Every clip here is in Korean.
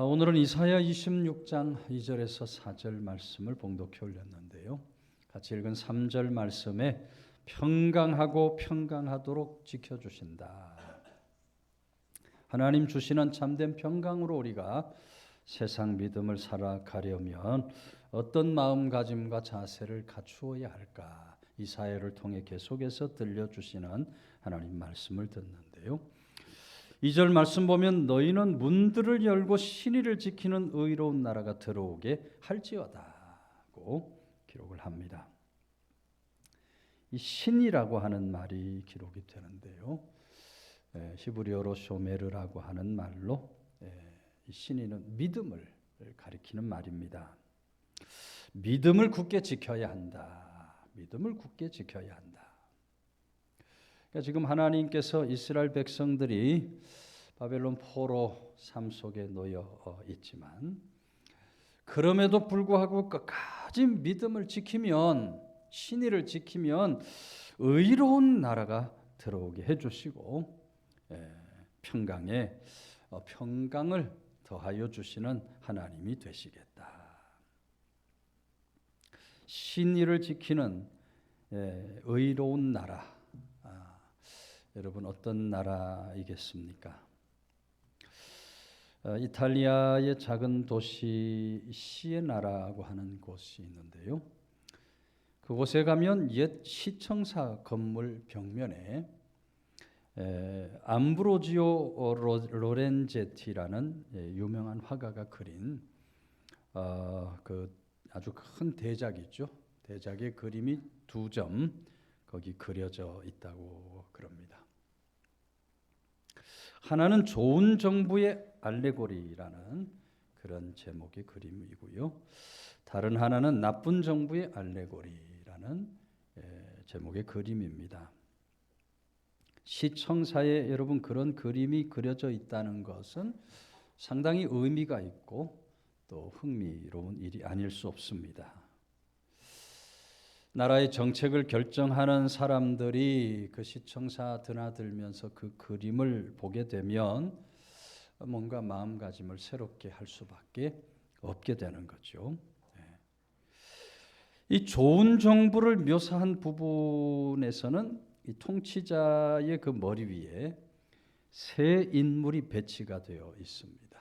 오늘은 이사야 26장 2절에서 4절 말씀을 봉독해 올렸는데요. 같이 읽은 3절 말씀에 평강하고 평강하도록 지켜주신다. 하나님 주시는 참된 평강으로 우리가 세상 믿음을 살아가려면 어떤 마음가짐과 자세를 갖추어야 할까? 이사야를 통해 계속해서 들려주시는 하나님 말씀을 듣는데요. 2절 말씀 보면 너희는 문들을 열고 신의를 지키는 의로운 나라가 들어오게 할지어다고 기록을 합니다. 이 신이라고 하는 말이 기록이 되는데요. 히브리어로 쇼메르라고 하는 말로 이 신의는 믿음을 가리키는 말입니다. 믿음을 굳게 지켜야 한다. 믿음을 굳게 지켜야 한다. 그러니까 지금 하나님께서 이스라엘 백성들이 바벨론 포로 삶 속에 놓여 있지만 그럼에도 불구하고 끝까지 믿음을 지키면 신의를 지키면 의로운 나라가 들어오게 해주시고 평강을 더하여 주시는 하나님이 되시겠다. 신의를 지키는 의로운 나라. 여러분 어떤 나라이겠습니까? 이탈리아의 작은 도시 시에나라고 하는 곳이 있는데요. 그곳에 가면 옛 시청사 건물 벽면에 암브로지오 로렌제티라는 유명한 화가가 그린 그 아주 큰 대작이죠. 대작의 그림이 2점 거기 그려져 있다고 그럽니다. 하나는 좋은 정부의 알레고리라는 그런 제목의 그림이고요. 다른 하나는 나쁜 정부의 알레고리라는 제목의 그림입니다. 시청사에 여러분 그런 그림이 그려져 있다는 것은 상당히 의미가 있고 또 흥미로운 일이 아닐 수 없습니다. 나라의 정책을 결정하는 사람들이 그 시청사 드나들면서 그 그림을 보게 되면 뭔가 마음가짐을 새롭게 할 수밖에 없게 되는 거죠. 이 좋은 정부를 묘사한 부분에서는 이 통치자의 그 머리 위에 세 인물이 배치가 되어 있습니다.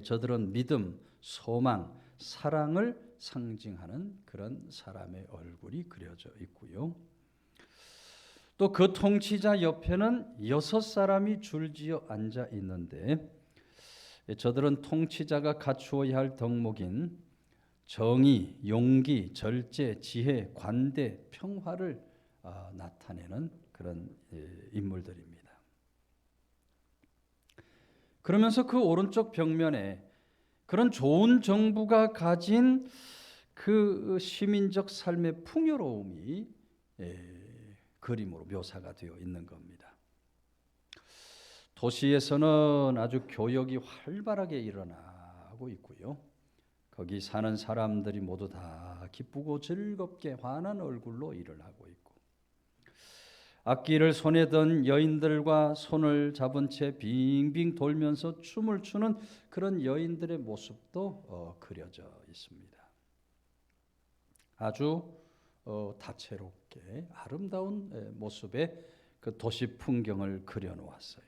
저들은 믿음, 소망, 사랑을 상징하는 그런 사람의 얼굴이 그려져 있고요. 또 그 통치자 옆에는 6사람이 줄지어 앉아 있는데 저들은 통치자가 갖추어야 할 덕목인 정의, 용기, 절제, 지혜, 관대, 평화를 나타내는 그런 인물들입니다. 그러면서 그 오른쪽 벽면에 그런 좋은 정부가 가진 그 시민적 삶의 풍요로움이 그림으로 묘사가 되어 있는 겁니다. 도시에서는 아주 교역이 활발하게 일어나고 있고요. 거기 사는 사람들이 모두 다 기쁘고 즐겁게 환한 얼굴로 일을 하고 있고 악기를 손에 든 여인들과 손을 잡은 채 빙빙 돌면서 춤을 추는 그런 여인들의 모습도 그려져 있습니다. 아주 다채롭게 아름다운 모습의 그 도시 풍경을 그려놓았어요.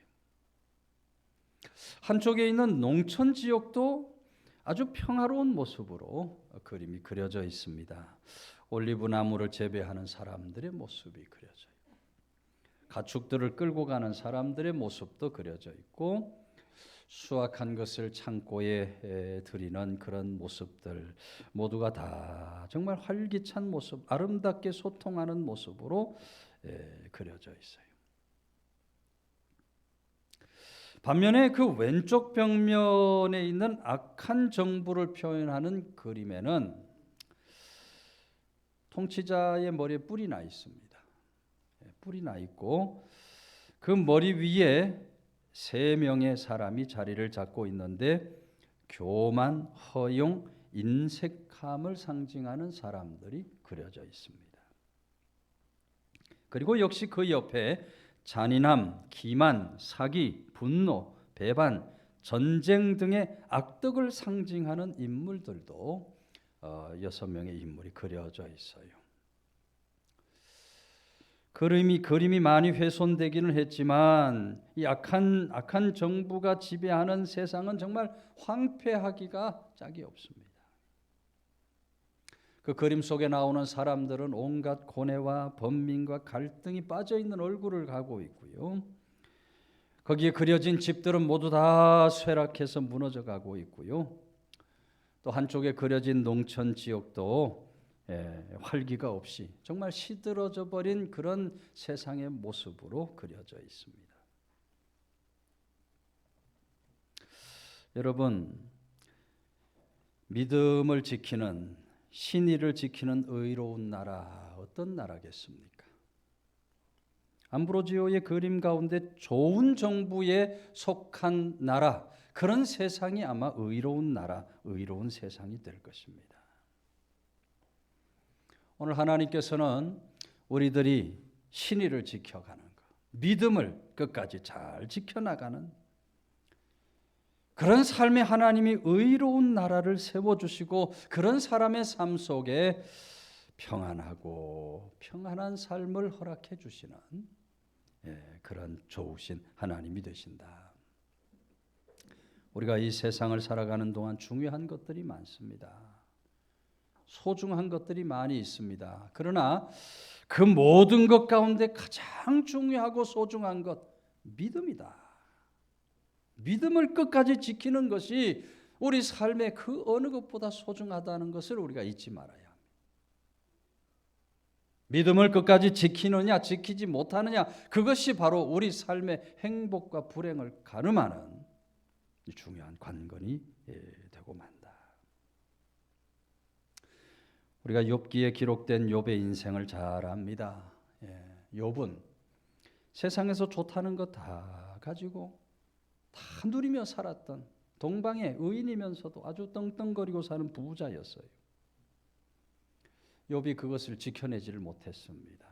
한쪽에 있는 농촌 지역도 아주 평화로운 모습으로 그림이 그려져 있습니다. 올리브 나무를 재배하는 사람들의 모습이 그려져 있고 가축들을 끌고 가는 사람들의 모습도 그려져 있고 수확한 것을 창고에 들이는 그런 모습들 모두가 다 정말 활기찬 모습, 아름답게 소통하는 모습으로 그려져 있어요. 반면에 그 왼쪽 벽면에 있는 악한 정부를 표현하는 그림에는 통치자의 머리에 뿔이 나 있습니다. 뿔이 나 있고 그 머리 위에 3명의 사람이 자리를 잡고 있는데 교만, 허용, 인색함을 상징하는 사람들이 그려져 있습니다. 그리고 역시 그 옆에 잔인함, 기만, 사기, 분노, 배반, 전쟁 등의 악덕을 상징하는 인물들도 6명의 인물이 그려져 있어요. 그림이 많이 훼손되기는 했지만 이 악한 정부가 지배하는 세상은 정말 황폐하기가 짝이 없습니다. 그 그림 속에 나오는 사람들은 온갖 고뇌와 번민과 갈등이 빠져있는 얼굴을 가고 있고요. 거기에 그려진 집들은 모두 다 쇠락해서 무너져 가고 있고요. 또 한쪽에 그려진 농촌 지역도 활기가 없이 정말 시들어져 버린 그런 세상의 모습으로 그려져 있습니다. 여러분, 믿음을 지키는, 신의를 지키는 의로운 나라, 어떤 나라겠습니까? 암브로지오의 그림 가운데 좋은 정부에 속한 나라, 그런 세상이 아마 의로운 나라, 의로운 세상이 될 것입니다. 오늘 하나님께서는 우리들이 신의를 지켜가는 것, 믿음을 끝까지 잘 지켜나가는 그런 삶에 하나님이 의로운 나라를 세워주시고 그런 사람의 삶 속에 평안하고 평안한 삶을 허락해 주시는 그런 좋으신 하나님이 되신다. 우리가 이 세상을 살아가는 동안 중요한 것들이 많습니다. 소중한 것들이 많이 있습니다. 그러나 그 모든 것 가운데 가장 중요하고 소중한 것, 믿음이다. 믿음을 끝까지 지키는 것이 우리 삶의 그 어느 것보다 소중하다는 것을 우리가 잊지 말아야 합니다. 믿음을 끝까지 지키느냐 지키지 못하느냐, 그것이 바로 우리 삶의 행복과 불행을 가늠하는 중요한 관건이 되고 만다. 우리가 욥기에 기록된 욥의 인생을 잘 압니다. 욥은 세상에서 좋다는 것 다 가지고 다 누리며 살았던 동방의 의인이면서도 아주 떵떵거리고 사는 부자였어요. 욥이 그것을 지켜내지를 못했습니다.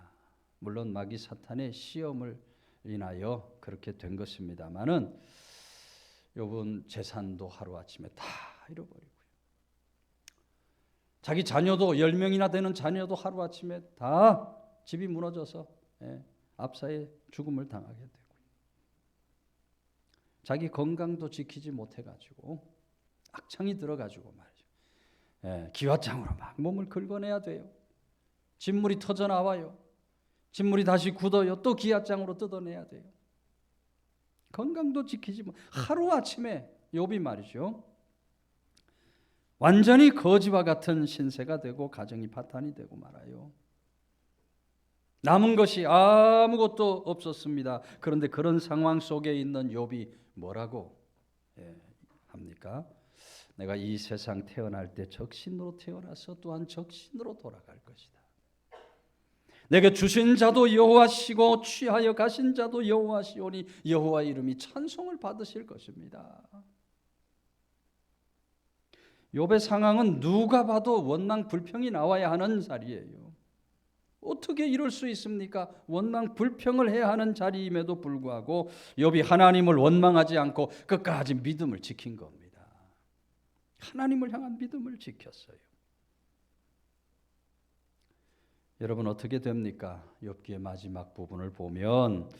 물론 마귀 사탄의 시험을 인하여 그렇게 된 것입니다만은 욥은 재산도 하루아침에 다 잃어버리고요. 자기 자녀도 10명이나 되는 자녀도 하루아침에 다 집이 무너져서 압사의 죽음을 당하게 되고요. 자기 건강도 지키지 못해가지고 악창이 들어가지고 말이죠. 기왓장으로 막 몸을 긁어내야 돼요. 진물이 터져 나와요. 진물이 다시 굳어요. 또 기왓장으로 뜯어내야 돼요. 건강도 지키지 못. 하루아침에 욥이 말이죠. 완전히 거지와 같은 신세가 되고 가정이 파탄이 되고 말아요. 남은 것이 아무것도 없었습니다. 그런데 그런 상황 속에 있는 욥이 뭐라고 합니까? 내가 이 세상 태어날 때 적신으로 태어나서 또한 적신으로 돌아갈 것이다. 내게 주신 자도 여호와시고 취하여 가신 자도 여호와시오니 여호와 이름이 찬송을 받으실 것입니다. 욥의 상황은 누가 봐도 원망 불평이 나와야 하는 자리예요. 어떻게 이럴 수 있습니까? 원망 불평을 해야 하는 자리임에도 불구하고 욥이 하나님을 원망하지 않고 끝까지 믿음을 지킨 겁니다. 하나님을 향한 믿음을 지켰어요. 여러분 어떻게 됩니까? 욥기의 마지막 부분을 보면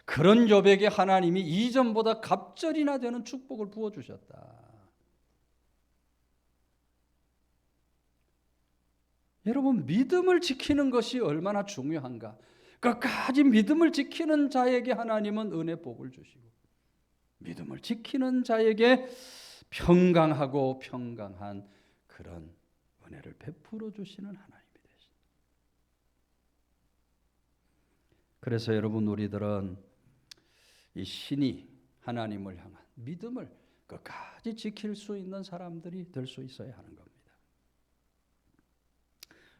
그런 욥에게 하나님이 이전보다 갑절이나 되는 축복을 부어주셨다. 여러분 믿음을 지키는 것이 얼마나 중요한가. 끝까지 믿음을 지키는 자에게 하나님은 은혜 복을 주시고 믿음을 지키는 자에게 평강하고 평강한 그런 은혜를 베풀어 주시는 하나님이 되십니다. 그래서 여러분 우리들은 이 신이 하나님을 향한 믿음을 끝까지 지킬 수 있는 사람들이 될 수 있어야 하는 겁니다.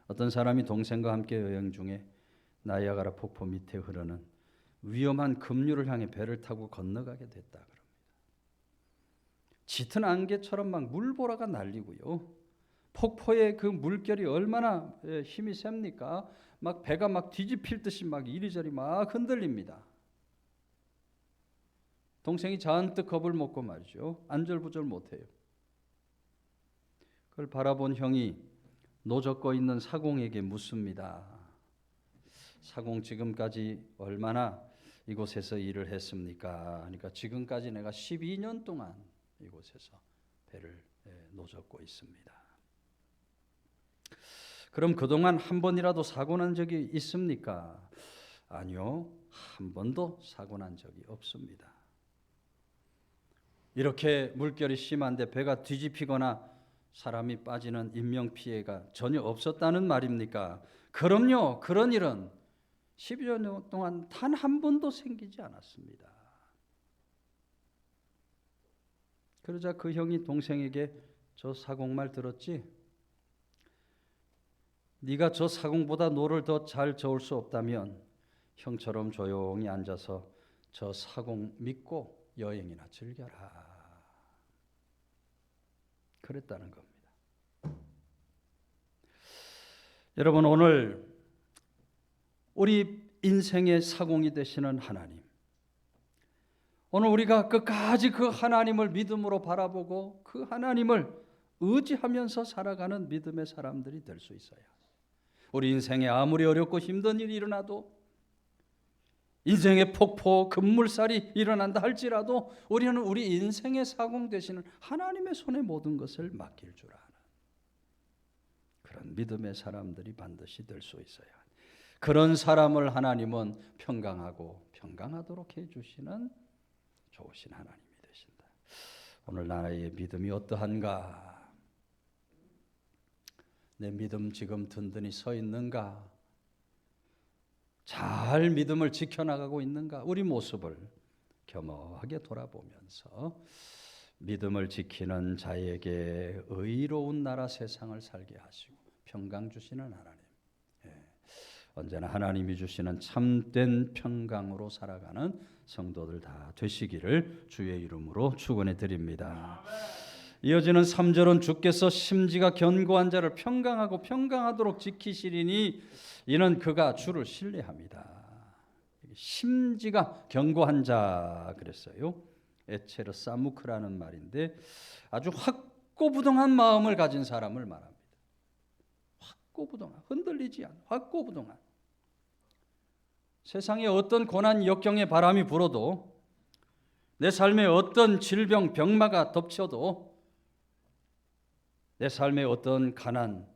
어떤 사람이 동생과 함께 여행 중에 나이아가라 폭포 밑에 흐르는 위험한 급류를 향해 배를 타고 건너가게 됐다 그럽니다. 짙은 안개처럼 막 물보라가 날리고요. 폭포의 그 물결이 얼마나 힘이 셉니까? 막 배가 막 뒤집힐 듯이 막 이리저리 막 흔들립니다. 동생이 잔뜩 겁을 먹고 말이죠. 안절부절 못해요. 그걸 바라본 형이 노젓고 있는 사공에게 묻습니다. 사공 지금까지 얼마나 이곳에서 일을 했습니까? 그러니까 지금까지 내가 12년 동안 이곳에서 배를 노젓고 있습니다. 그럼 그동안 한 번이라도 사고 난 적이 있습니까? 아니요, 한 번도 사고 난 적이 없습니다. 이렇게 물결이 심한데 배가 뒤집히거나 사람이 빠지는 인명피해가 전혀 없었다는 말입니까? 그럼요, 그런 일은 12년 동안 단 한 번도 생기지 않았습니다. 그러자 그 형이 동생에게 저 사공말 들었지? 네가 저 사공보다 노를 더 잘 저을 수 없다면 형처럼 조용히 앉아서 저 사공 믿고 여행이나 즐겨라. 그랬다는 겁니다. 여러분, 오늘 우리 인생의 사공이 되시는 하나님, 오늘 우리가 끝까지 그 하나님을 믿음으로 바라보고 그 하나님을 의지하면서 살아가는 믿음의 사람들이 될 수 있어요. 우리 인생에 아무리 어렵고 힘든 일이 일어나도, 인생의 폭포 급물살이 일어난다 할지라도 우리는 우리 인생의 사공 되시는 하나님의 손에 모든 것을 맡길 줄 아는 그런 믿음의 사람들이 반드시 될 수 있어요. 그런 사람을 하나님은 평강하고 평강하도록 해주시는 좋으신 하나님이 되신다. 오늘 나의 믿음이 어떠한가? 내 믿음 지금 든든히 서 있는가? 잘 믿음을 지켜나가고 있는가? 우리 모습을 겸허하게 돌아보면서 믿음을 지키는 자에게 의로운 나라 세상을 살게 하시고 평강 주시는 하나님, 언제나 하나님이 주시는 참된 평강으로 살아가는 성도들 다 되시기를 주의 이름으로 축원해 드립니다. 이어지는 3절은 주께서 심지가 견고한 자를 평강하고 평강하도록 지키시리니 이는 그가 주를 신뢰합니다. 심지가 견고한 자 그랬어요. 에체르 사무크라는 말인데 아주 확고부동한 마음을 가진 사람을 말합니다. 확고부동한, 흔들리지 않은 확고부동한. 세상에 어떤 고난 역경의 바람이 불어도, 내 삶에 어떤 질병 병마가 덮쳐도, 내 삶에 어떤 가난,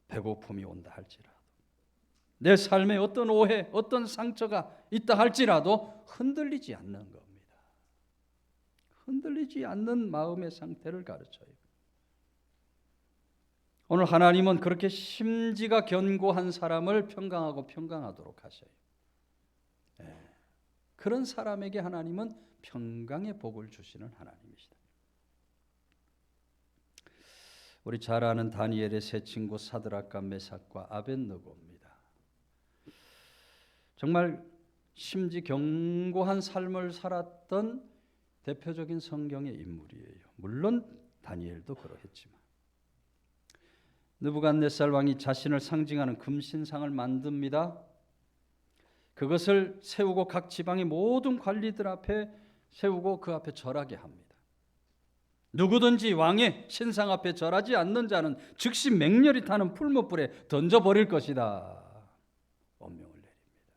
배고픔이 온다 할지라도, 내 삶에 어떤 오해, 어떤 상처가 있다 할지라도 흔들리지 않는 겁니다. 흔들리지 않는 마음의 상태를 가르쳐요. 오늘 하나님은 그렇게 심지가 견고한 사람을 평강하고 평강하도록 하셔요. 그런 사람에게 하나님은 평강의 복을 주시는 하나님이시다. 우리 잘 아는 다니엘의 세 친구 사드락과 메삭과 아벳느고입니다. 정말 심지 견고한 삶을 살았던 대표적인 성경의 인물이에요. 물론 다니엘도 그러했지만, 느부갓네살 왕이 자신을 상징하는 금신상을 만듭니다. 그것을 세우고 각 지방의 모든 관리들 앞에 세우고 그 앞에 절하게 합니다. 누구든지 왕의 신상 앞에 절하지 않는 자는 즉시 맹렬히 타는 풀무불에 던져버릴 것이다. 엄명을 내립니다.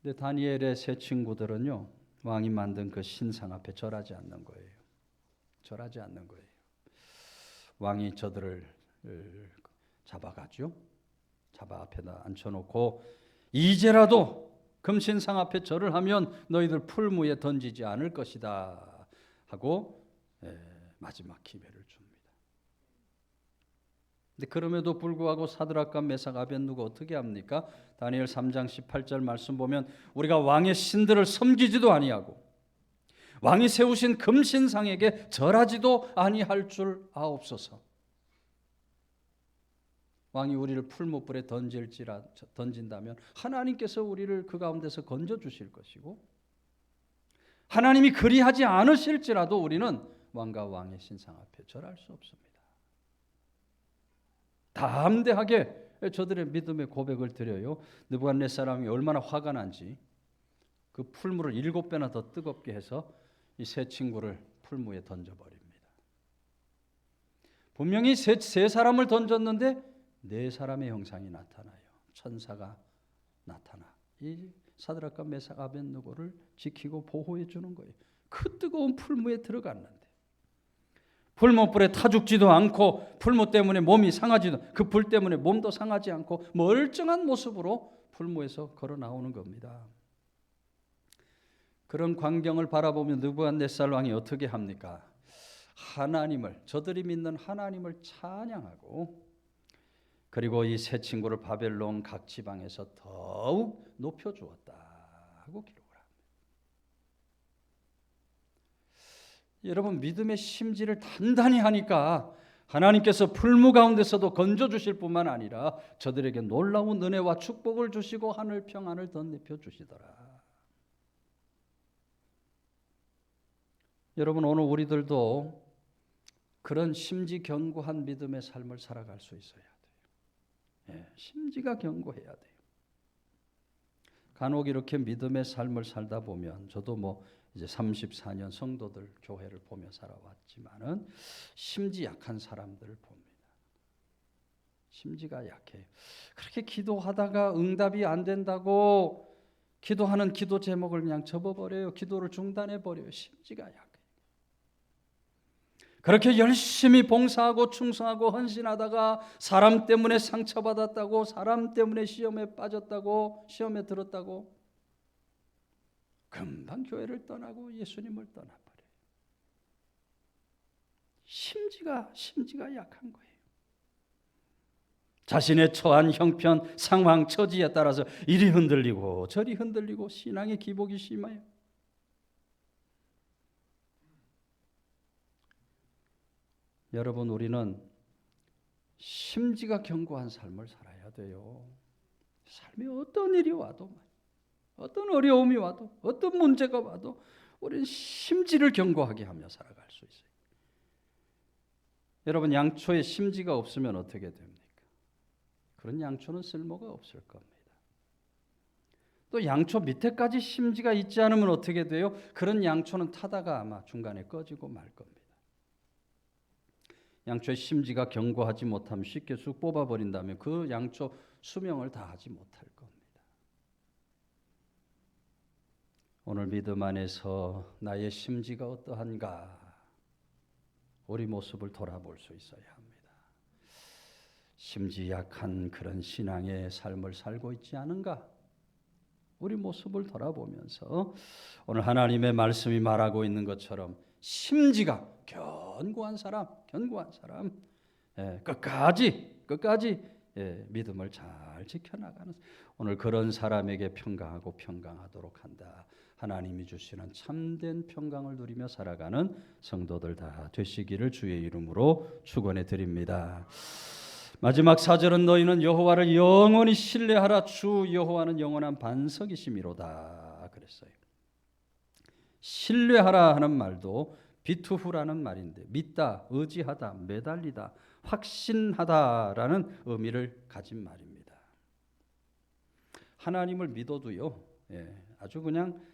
근데 다니엘의 세 친구들은요, 왕이 만든 그 신상 앞에 절하지 않는 거예요. 절하지 않는 거예요. 왕이 저들을 잡아가죠. 잡아 앞에다 앉혀놓고 이제라도 금신상 앞에 절을 하면 너희들 풀무에 던지지 않을 것이다 하고 마지막 기회를 줍니다. 근데 그럼에도 불구하고 사드락과 메삭 아벳느고 어떻게 합니까? 다니엘 3장 18절 말씀 보면 우리가 왕의 신들을 섬기지도 아니하고 왕이 세우신 금신상에게 절하지도 아니할 줄 아옵소서. 왕이 우리를 풀무불에 던진다면 하나님께서 우리를 그 가운데서 건져 주실 것이고, 하나님이 그리하지 않으실지라도 우리는 왕과 왕의 신상 앞에 절할 수 없습니다. 담대하게 저들의 믿음의 고백을 드려요. 느부갓네살이 얼마나 화가 난지 그 풀무를 7배나 더 뜨겁게 해서 이 세 친구를 풀무에 던져버립니다. 분명히 세 사람을 던졌는데 4사람의 형상이 나타나요. 천사가 나타나 이 사드락과 메삭 아벳느고를 지키고 보호해 주는 거예요. 그 뜨거운 풀무에 들어갔는데 풀무불에 타 죽지도 않고 풀무 때문에 몸이 상하지도 그 불 때문에 몸도 상하지 않고 멀쩡한 모습으로 풀무에서 걸어 나오는 겁니다. 그런 광경을 바라보며 느부갓네살 왕이 어떻게 합니까? 하나님을, 저들이 믿는 하나님을 찬양하고 그리고 이 세 친구를 바벨론 각 지방에서 더욱 높여주었다 하고 기록을 합니다. 여러분, 믿음의 심지를 단단히 하니까 하나님께서 풀무 가운데서도 건져주실 뿐만 아니라 저들에게 놀라운 은혜와 축복을 주시고 하늘 평안을 덧입혀 주시더라. 여러분, 오늘 우리들도 그런 심지 견고한 믿음의 삶을 살아갈 수 있어야 돼요. 심지가 견고해야 돼요. 간혹 이렇게 믿음의 삶을 살다 보면 저도 이제 34년 성도들 교회를 보며 살아왔지만은 심지 약한 사람들을 봅니다. 심지가 약해요. 그렇게 기도하다가 응답이 안 된다고 기도하는 기도 제목을 그냥 접어버려요. 기도를 중단해버려요. 심지가 약해요. 그렇게 열심히 봉사하고 충성하고 헌신하다가 사람 때문에 상처받았다고, 사람 때문에 시험에 빠졌다고, 시험에 들었다고 금방 교회를 떠나고 예수님을 떠나버려요. 심지가 약한 거예요. 자신의 처한 형편, 상황, 처지에 따라서 이리 흔들리고 저리 흔들리고 신앙의 기복이 심해요. 여러분, 우리는 심지가 견고한 삶을 살아야 돼요. 삶에 어떤 일이 와도, 어떤 어려움이 와도, 어떤 문제가 와도 우리는 심지를 견고하게 하며 살아갈 수 있어요. 여러분, 양초에 심지가 없으면 어떻게 됩니까? 그런 양초는 쓸모가 없을 겁니다. 또 양초 밑에까지 심지가 있지 않으면 어떻게 돼요? 그런 양초는 타다가 아마 중간에 꺼지고 말 겁니다. 양초의 심지가 견고하지 못하면 쉽게 쑥 뽑아버린다면 그 양초 수명을 다하지 못할 겁니다. 오늘 믿음 안에서 나의 심지가 어떠한가? 우리 모습을 돌아볼 수 있어야 합니다. 심지 약한 그런 신앙의 삶을 살고 있지 않은가? 우리 모습을 돌아보면서 오늘 하나님의 말씀이 말하고 있는 것처럼 심지가 견고한 사람, 끝까지 믿음을 잘 지켜나가는 오늘 그런 사람에게 평강하고 평강하도록 한다. 하나님이 주시는 참된 평강을 누리며 살아가는 성도들 다 되시기를 주의 이름으로 축원해 드립니다. 마지막 4절은 너희는 여호와를 영원히 신뢰하라. 주 여호와는 영원한 반석이시미로다 그랬어요. 신뢰하라 하는 말도 비투후라는 말인데 믿다, 의지하다, 매달리다, 확신하다라는 의미를 가진 말입니다. 하나님을 믿어도요, 아주 그냥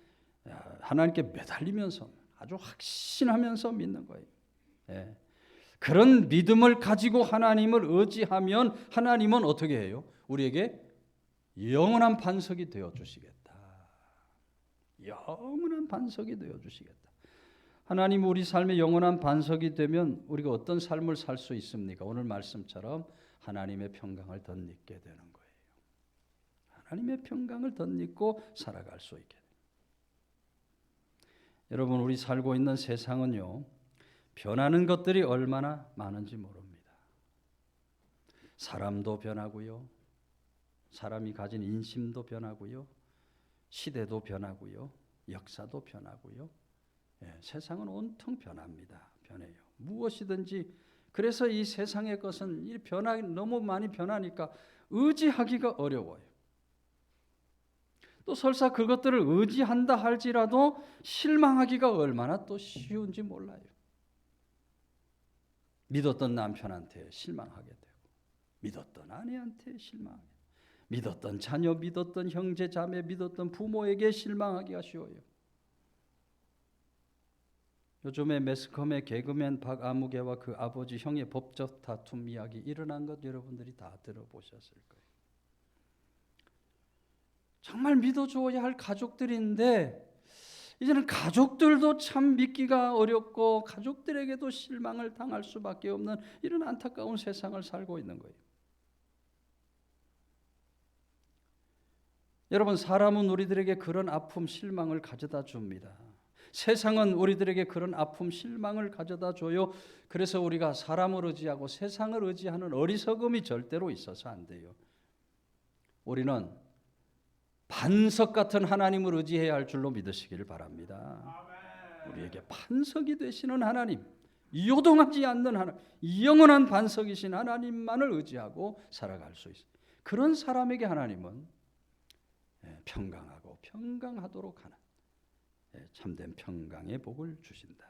하나님께 매달리면서 아주 확신하면서 믿는 거예요. 그런 믿음을 가지고 하나님을 의지하면 하나님은 어떻게 해요? 우리에게 영원한 반석이 되어 주시겠다. 영원한 반석이 되어 주시겠다. 하나님 우리 삶의 영원한 반석이 되면 우리가 어떤 삶을 살 수 있습니까? 오늘 말씀처럼 하나님의 평강을 덧입게 되는 거예요. 하나님의 평강을 덧입고 살아갈 수 있게 돼요. 여러분, 우리 살고 있는 세상은요, 변하는 것들이 얼마나 많은지 모릅니다. 사람도 변하고요, 사람이 가진 인심도 변하고요, 시대도 변하고요, 역사도 변하고요. 세상은 온통 변해요. 무엇이든지. 그래서 이 세상의 것은 이 너무 많이 변하니까 의지하기가 어려워요. 또 설사 그것들을 의지한다 할지라도 실망하기가 얼마나 또 쉬운지 몰라요. 믿었던 남편한테 실망하게 되고, 믿었던 아내한테 실망하게, 믿었던 자녀, 믿었던 형제 자매, 믿었던 부모에게 실망하기가 쉬워요. 요즘에 매스컴의 개그맨 박아무개와 그 아버지 형의 법적 다툼 이야기 일어난 것 여러분들이 다 들어보셨을 거예요. 정말 믿어줘야 할 가족들인데 이제는 가족들도 참 믿기가 어렵고 가족들에게도 실망을 당할 수밖에 없는 이런 안타까운 세상을 살고 있는 거예요. 여러분, 사람은 우리들에게 그런 아픔, 실망을 가져다 줍니다. 세상은 우리들에게 그런 아픔, 실망을 가져다 줘요. 그래서 우리가 사람을 의지하고 세상을 의지하는 어리석음이 절대로 있어서 안 돼요. 우리는 반석 같은 하나님을 의지해야 할 줄로 믿으시기를 바랍니다. 우리에게 반석이 되시는 하나님, 요동하지 않는 하나님, 영원한 반석이신 하나님만을 의지하고 살아갈 수 있어요. 그런 사람에게 하나님은 평강하고 평강하도록 하는 참된 평강의 복을 주신다.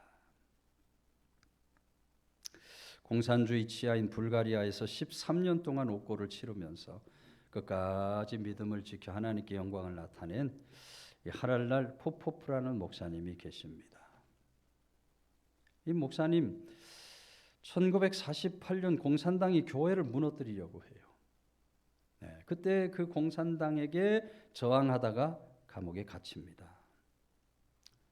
공산주의 치하인 불가리아에서 13년 동안 옥고를 치르면서 끝까지 믿음을 지켜 하나님께 영광을 나타낸 하랄랄 포포프라는 목사님이 계십니다. 이 목사님 1948년 공산당이 교회를 무너뜨리려고 해요. 그때 그 공산당에게 저항하다가 감옥에 갇힙니다.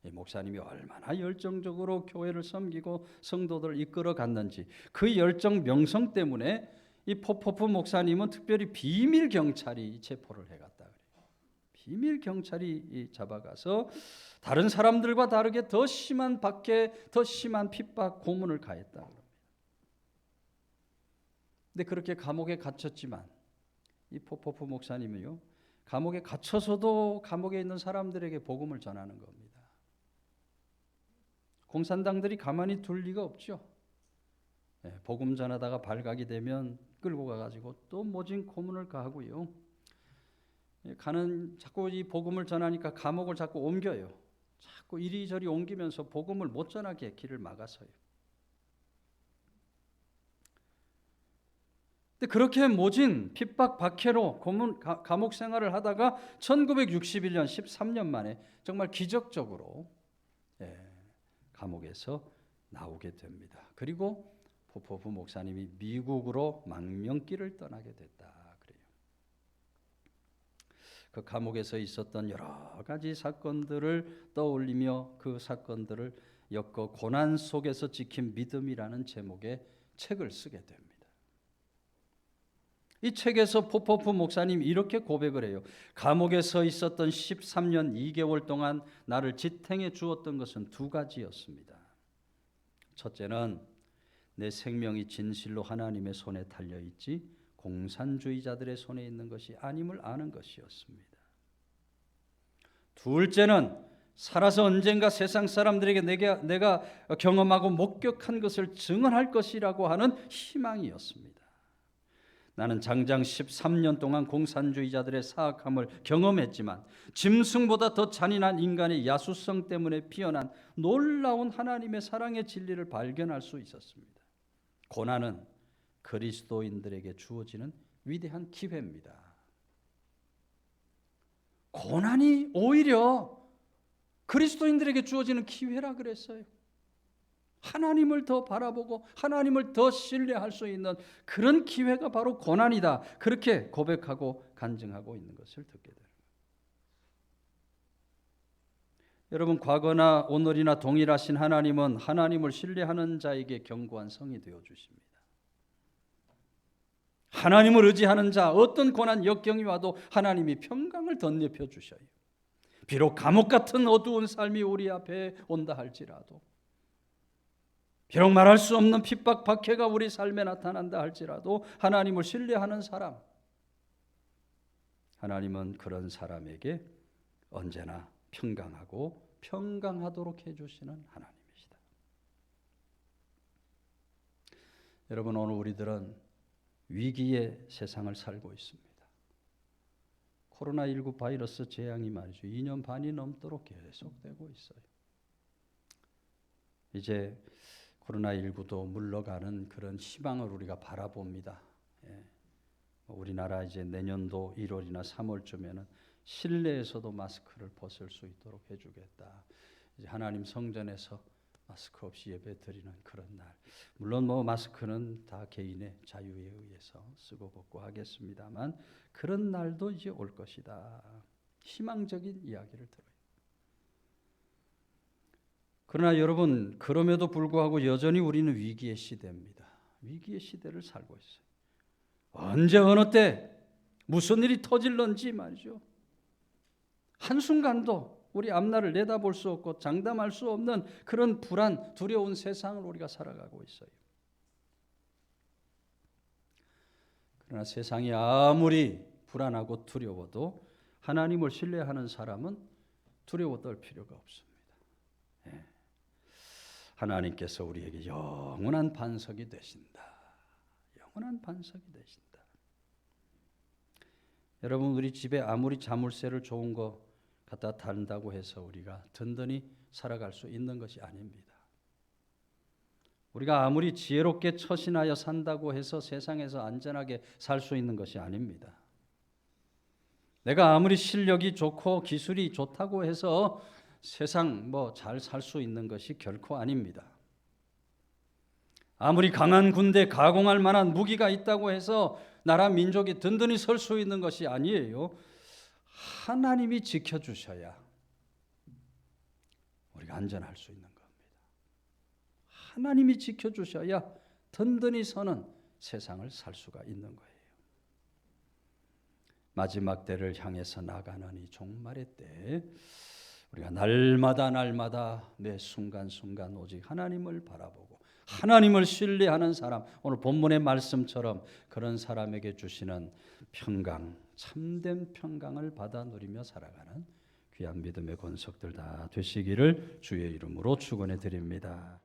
이 목사님이 얼마나 열정적으로 교회를 섬기고 성도들을 이끌어 갔는지 그 열정 명성 때문에 이 포포프 목사님은 특별히 비밀 경찰이 체포를 해갔다 그래요. 비밀 경찰이 잡아가서 다른 사람들과 다르게 더 심한 박해, 더 심한 핍박, 고문을 가했다 그럽니다. 근데 그렇게 감옥에 갇혔지만 이 포포프 목사님이요, 감옥에 갇혀서도 감옥에 있는 사람들에게 복음을 전하는 겁니다. 공산당들이 가만히 둘 리가 없죠. 복음 전하다가 발각이 되면 끌고 가가지고 또 모진 고문을 가하고요. 자꾸 이 복음을 전하니까 감옥을 자꾸 옮겨요. 자꾸 이리저리 옮기면서 복음을 못 전하게 길을 막아서요. 근데 그렇게 모진 핍박 박해로 감옥 생활을 하다가 1961년 13년 만에 정말 기적적으로 감옥에서 나오게 됩니다. 그리고 포포프 목사님이 미국으로 망명길을 떠나게 됐다 그래요. 그 감옥에서 있었던 여러 가지 사건들을 떠올리며 그 사건들을 엮어 고난 속에서 지킨 믿음이라는 제목의 책을 쓰게 됩니다. 이 책에서 포포프 목사님이 이렇게 고백을 해요. 감옥에서 있었던 13년 2개월 동안 나를 지탱해 주었던 것은 두 가지였습니다. 첫째는 내 생명이 진실로 하나님의 손에 달려있지 공산주의자들의 손에 있는 것이 아님을 아는 것이었습니다. 둘째는 살아서 언젠가 세상 사람들에게 내가 경험하고 목격한 것을 증언할 것이라고 하는 희망이었습니다. 나는 장장 13년 동안 공산주의자들의 사악함을 경험했지만 짐승보다 더 잔인한 인간의 야수성 때문에 피어난 놀라운 하나님의 사랑의 진리를 발견할 수 있었습니다. 고난은 그리스도인들에게 주어지는 위대한 기회입니다. 고난이 오히려 그리스도인들에게 주어지는 기회라 그랬어요. 하나님을 더 바라보고 하나님을 더 신뢰할 수 있는 그런 기회가 바로 고난이다. 그렇게 고백하고 간증하고 있는 것을 듣게 됩니다. 여러분, 과거나 오늘이나 동일하신 하나님은 하나님을 신뢰하는 자에게 견고한 성이 되어 주십니다. 하나님을 의지하는 자, 어떤 고난 역경이 와도 하나님이 평강을 덧입혀 주셔요. 비록 감옥 같은 어두운 삶이 우리 앞에 온다 할지라도, 비록 말할 수 없는 핍박 박해가 우리 삶에 나타난다 할지라도 하나님을 신뢰하는 사람, 하나님은 그런 사람에게 언제나 평강하고 평강하도록 해주시는 하나님이시다. 여러분, 오늘 우리들은 위기의 세상을 살고 있습니다. 코로나19 바이러스 재앙이 말이죠, 2년 반이 넘도록 계속되고 있어요. 이제 코로나19도 물러가는 그런 희망을 우리가 바라봅니다. 우리나라 이제 내년도 1월이나 3월쯤에는 실내에서도 마스크를 벗을 수 있도록 해주겠다. 이제 하나님 성전에서 마스크 없이 예배 드리는 그런 날. 물론 뭐 마스크는 다 개인의 자유에 의해서 쓰고 벗고 하겠습니다만 그런 날도 이제 올 것이다. 희망적인 이야기를 들어요. 그러나 여러분, 그럼에도 불구하고 여전히 우리는 위기의 시대입니다. 위기의 시대를 살고 있어요. 언제 어느 때 무슨 일이 터질런지 말이죠. 한순간도 우리 앞날을 내다볼 수 없고 장담할 수 없는 그런 불안, 두려운 세상을 우리가 살아가고 있어요. 그러나 세상이 아무리 불안하고 두려워도 하나님을 신뢰하는 사람은 두려워 떨 필요가 없습니다. 예. 하나님께서 우리에게 영원한 반석이 되신다. 영원한 반석이 되신다. 여러분, 우리 집에 아무리 자물쇠를 좋은 거 갖다 단다고 해서 우리가 든든히 살아갈 수 있는 것이 아닙니다. 우리가 아무리 지혜롭게 처신하여 산다고 해서 세상에서 안전하게 살 수 있는 것이 아닙니다. 내가 아무리 실력이 좋고 기술이 좋다고 해서 세상 잘 살 수 있는 것이 결코 아닙니다. 아무리 강한 군대 가공할 만한 무기가 있다고 해서 나라 민족이 든든히 설 수 있는 것이 아니에요. 하나님이 지켜주셔야 우리가 안전할 수 있는 겁니다. 하나님이 지켜주셔야 든든히 서는 세상을 살 수가 있는 거예요. 마지막 때를 향해서 나가는 이 종말의 때 우리가 날마다 매 순간순간 오직 하나님을 바라보고 하나님을 신뢰하는 사람, 오늘 본문의 말씀처럼 그런 사람에게 주시는 평강, 참된 평강을 받아 누리며 살아가는 귀한 믿음의 권속들 다 되시기를 주의 이름으로 축원해 드립니다.